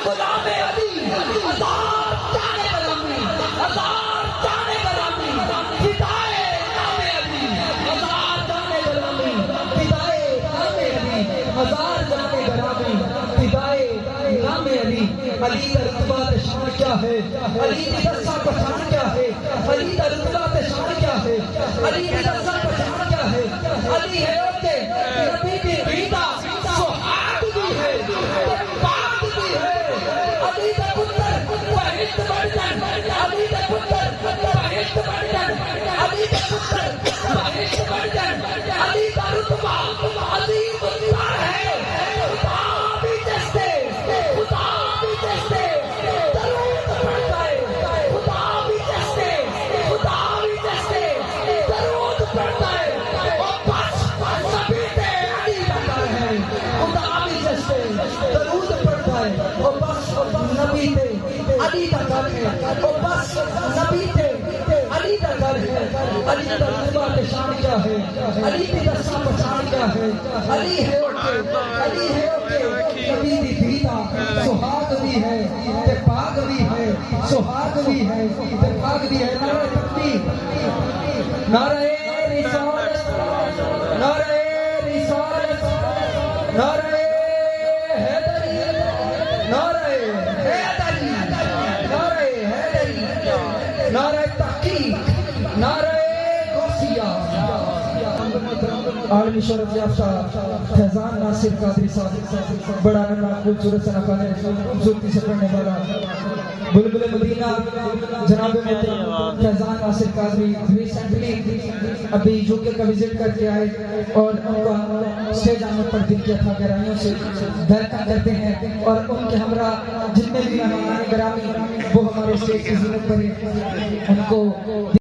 गुलाम अली हजार जाने गुलामी हजार जाने गुलामी फिदाए नामे अली हजार जाने गुलामी फिदाए नामे अली हजार जाने गुलामी फिदाए नामे अली। अली का रुतबा ते शान क्या है, अली की दस्ता पहचान क्या है, अली का रुतबा ते शान क्या है, अली की दस्ता पहचान क्या है। अली है ओके नबी की बीता सुहाग भी है पाक भी है। अली का पुत्र बहिश्त बर्तन, अली का पुत्र बहिश्त बर्तन, अली का पुत्र बहिश्त बर्तन। अली का रुतबा अली मुल्ला है खुदा भी जैसे खुदा भी जैसे दरूद पढ़ता है खुदा भी जैसे खुदा भी जैसे दरूद पढ़ता है। और बस सभी पे अली बनता है खुदा भी जैसे दरूद पढ़ता है। और बस नबी थे अली का घर है और बस नबी थे अली का घर है। अली का रुतबा शान क्या है, अली की दस्ता पहचान क्या है। अली है ओके अली है ओके नबी दी बीता सुहाग भी है ते पाग भी है सुहाग भी है ते पाग भी है। नारे तकबीर नारे रिसालत नारे रिसालत नारे हैदरी नारे हैदरी नारे हैदरी नारे तहकीक नारे गौसिया। आलमी शरफ याफ्ता फैजान नासिर कादरी साहब बड़ा नन्हा खूबसूरत सा नफाने खूबसूरती से पढ़ने वाला बुलबुल मदीना जनाब फैजान नासिर कादरी रिसेंटली अभी यूके का विजिट करके आए और उनका स्टेज आमद पर दिल किया था गहराइयों से धड़कन करते हैं। और उनके हमरा जितने भी मेहमान ग्रामी वो हमारे स्टेज की जीनत पर उनको